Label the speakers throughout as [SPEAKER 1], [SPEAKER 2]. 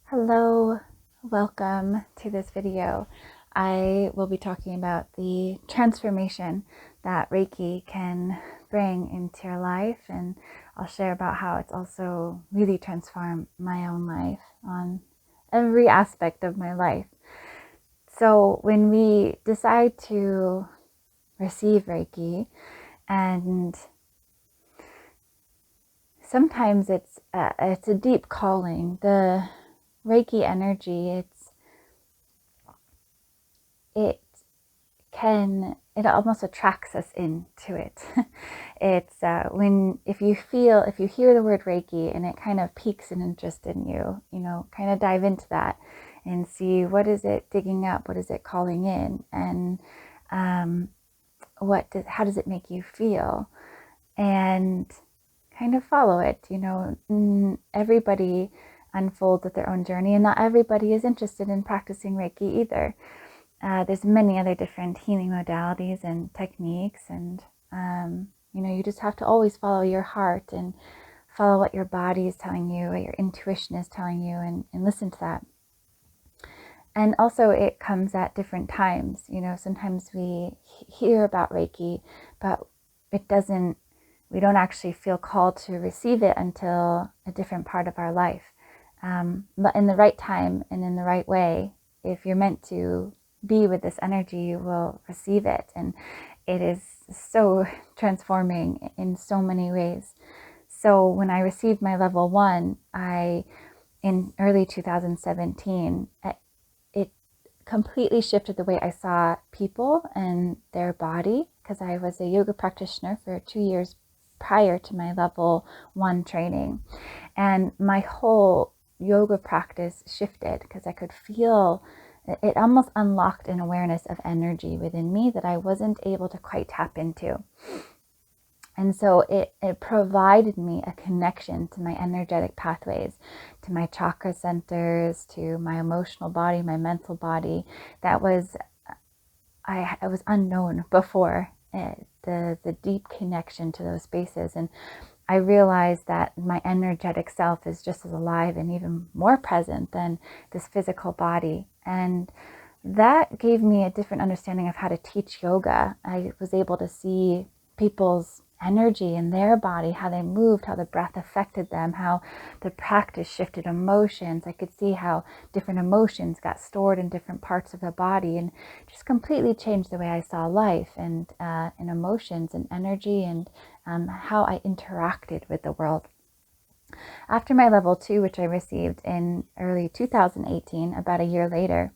[SPEAKER 1] Hello, welcome to this video. I will be talking about the transformation that Reiki can bring into your life, and I'll share about how it's also really transformed my own life on every aspect of my life. So when we decide to receive Reiki, and sometimes it's a deep calling, the Reiki energy, it almost attracts us into it. It's if you hear the word Reiki and it kind of piques an interest in you, kind of dive into that and see what is it digging up, what is it calling in, and how does it make you feel, and kind of follow it. Everybody unfolds with their own journey, and not everybody is interested in practicing Reiki either. There's many other different healing modalities and techniques, and you just have to always follow your heart and follow what your body is telling you, what your intuition is telling you, and listen to that. And also it comes at different times. Sometimes we hear about Reiki, but we don't actually feel called to receive it until a different part of our life. But in the right time and in the right way, if you're meant to be with this energy, you will receive it. And it is so transforming in so many ways. So when I received my level 1, in early 2017, it completely shifted the way I saw people and their body, because I was a yoga practitioner for 2 years prior to my level 1 training. And my whole yoga practice shifted because I could feel it almost unlocked an awareness of energy within me that I wasn't able to quite tap into. And so it provided me a connection to my energetic pathways, to my chakra centers, to my emotional body, my mental body, that was unknown before, the deep connection to those spaces. And I realized that my energetic self is just as alive and even more present than this physical body. And that gave me a different understanding of how to teach yoga. I was able to see people's energy in their body, how they moved, how the breath affected them, how the practice shifted emotions. I could see how different emotions got stored in different parts of the body, and just completely changed the way I saw life and emotions and energy, and how I interacted with the world. After my level 2, which I received in early 2018, about a year later,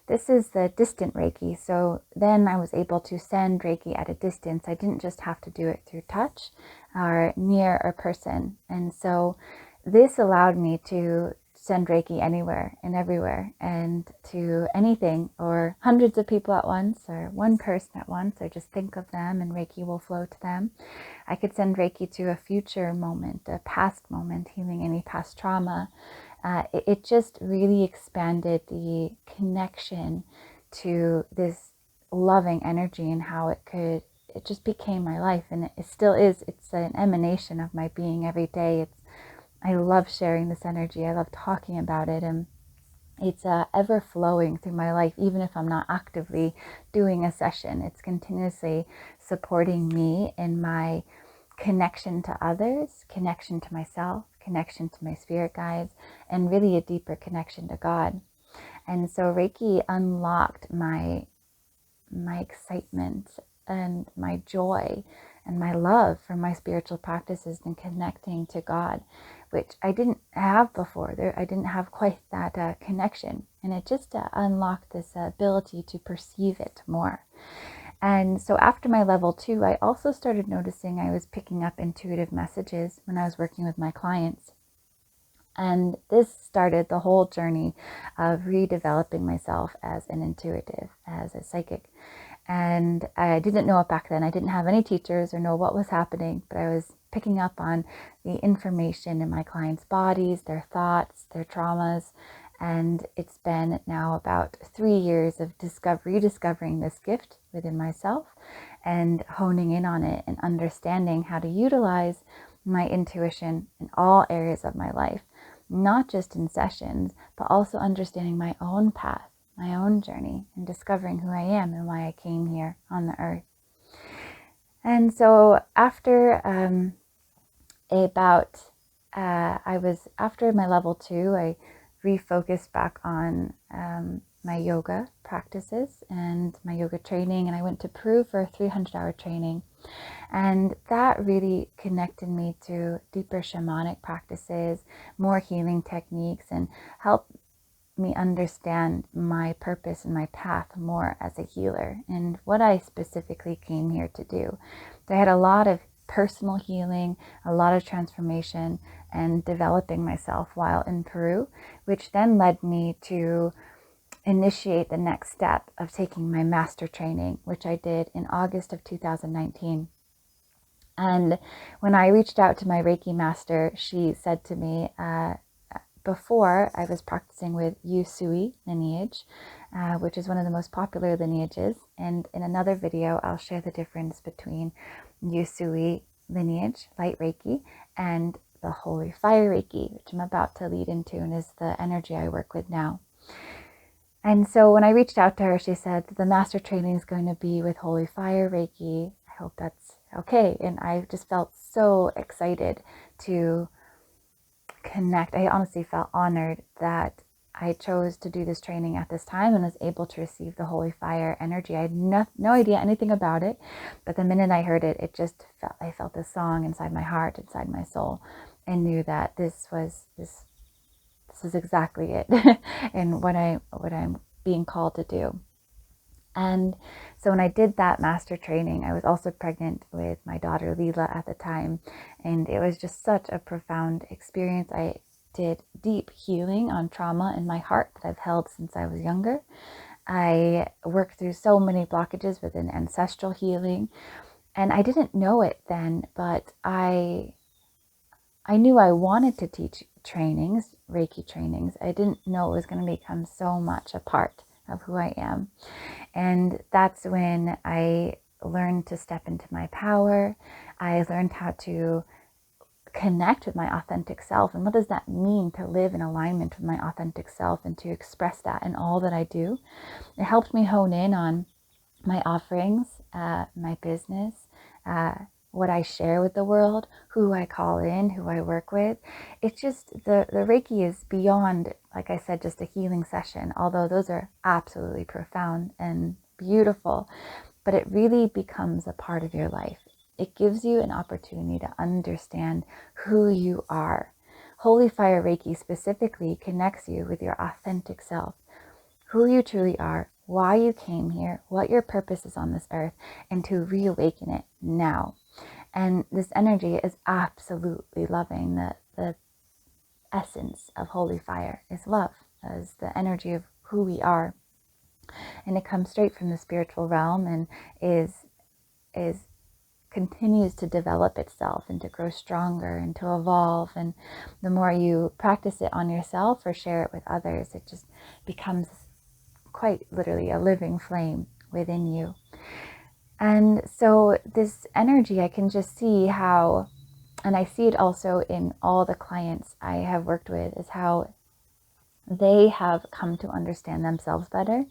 [SPEAKER 1] this is the distant Reiki. So then I was able to send Reiki at a distance. I didn't just have to do it through touch or near a person. And so this allowed me to send Reiki anywhere and everywhere, and to anything, or hundreds of people at once, or one person at once, or just think of them and Reiki will flow to them. I could send Reiki to a future moment, a past moment, healing any past trauma. It just really expanded the connection to this loving energy, and how it just became my life, and it still is. It's an emanation of my being every day. I love sharing this energy. I love talking about it, and it's ever flowing through my life. Even if I'm not actively doing a session, it's continuously supporting me in my connection to others, connection to myself, connection to my spirit guides, and really a deeper connection to God. And so Reiki unlocked my excitement and my joy and my love for my spiritual practices and connecting to God, which I didn't have before. I didn't have quite that connection, and it just unlocked this ability to perceive it more. And so after my level 2, I also started noticing I was picking up intuitive messages when I was working with my clients. And this started the whole journey of redeveloping myself as an intuitive, as a psychic. And I didn't know it back then. I didn't have any teachers or know what was happening, but I was picking up on the information in my clients' bodies, their thoughts, their traumas. And it's been now about 3 years of rediscovering this gift within myself, and honing in on it and understanding how to utilize my intuition in all areas of my life. not just in sessions, but also understanding my own path, my own journey, and discovering who I am and why I came here on the earth. And so after after my level 2, I refocused back on my yoga practices and my yoga training, and I went to Peru for a 300-hour training. And that really connected me to deeper shamanic practices, more healing techniques, and helped me understand my purpose and my path more as a healer and what I specifically came here to do. So I had a lot of personal healing, a lot of transformation, and developing myself while in Peru, which then led me to initiate the next step of taking my master training, which I did in August of 2019. And when I reached out to my Reiki master, she said to me, before I was practicing with Usui lineage, which is one of the most popular lineages. And in another video, I'll share the difference between Usui lineage, light Reiki, and the Holy Fire Reiki, which I'm about to lead into and is the energy I work with now. And so when I reached out to her, she said, the master training is going to be with Holy Fire Reiki. I hope that's okay. And I just felt so excited to connect. I honestly felt honored that I chose to do this training at this time and was able to receive the Holy Fire energy. I had no idea anything about it, but the minute I heard it, I felt this song inside my heart, inside my soul, and knew that this is exactly it and what I'm being called to do. And so when I did that master training, I was also pregnant with my daughter Leela at the time, and it was just such a profound experience. I did deep healing on trauma in my heart that I've held since I was younger. I worked through so many blockages within ancestral healing, and I didn't know it then, but I knew I wanted to teach trainings, Reiki trainings. I didn't know it was going to become so much a part of who I am. And that's when I learned to step into my power. I learned how to connect with my authentic self. And what does that mean to live in alignment with my authentic self and to express that in all that I do? It helped me hone in on my offerings, my business, what I share with the world, who I call in, who I work with. It's just the Reiki is beyond, like I said, just a healing session, although those are absolutely profound and beautiful, but it really becomes a part of your life. It gives you an opportunity to understand who you are. Holy Fire Reiki specifically connects you with your authentic self, who you truly are, why you came here, what your purpose is on this earth, and to reawaken it now. And this energy is absolutely loving. The essence of Holy Fire is love, as the energy of who we are. And it comes straight from the spiritual realm and continues to develop itself and to grow stronger and to evolve. And the more you practice it on yourself or share it with others, it just becomes quite literally a living flame within you. And so this energy, I can just see how, and I see it also in all the clients I have worked with, is how they have come to understand themselves better.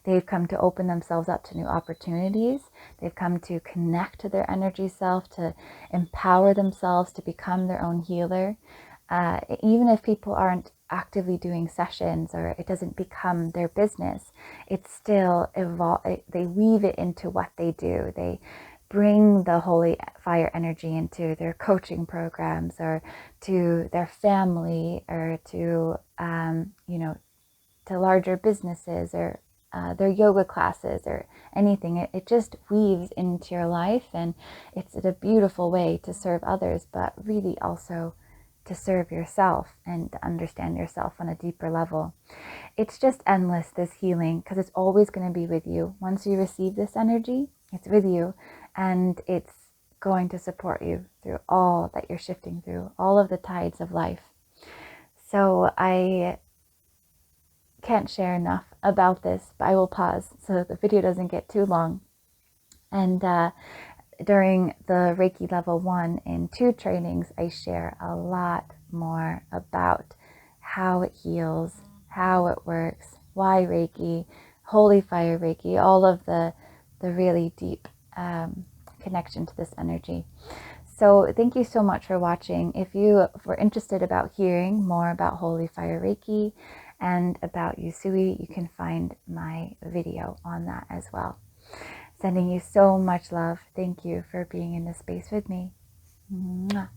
[SPEAKER 1] They've come to open themselves up to new opportunities. They've come to connect to their energy self, to empower themselves to become their own healer. Even if people aren't actively doing sessions or it doesn't become their business, it's still they weave it into what they do. They bring the Holy Fire energy into their coaching programs or to their family or to to larger businesses or their yoga classes or anything. It just weaves into your life, and it's a beautiful way to serve others, but really also to serve yourself and to understand yourself on a deeper level. It's just endless, this healing, because it's always going to be with you. Once you receive this energy, it's with you, and it's going to support you through all that you're shifting through, all of the tides of life. So I can't share enough about this, but I will pause so the video doesn't get too long. And during the Reiki level 1 and 2 trainings, I share a lot more about how it heals, how it works, why Reiki, Holy Fire Reiki, all of the really deep connection to this energy. So thank you so much for watching. If you were interested about hearing more about Holy Fire Reiki and about Usui, you can find my video on that as well. Sending you so much love. Thank you for being in this space with me. Mwah.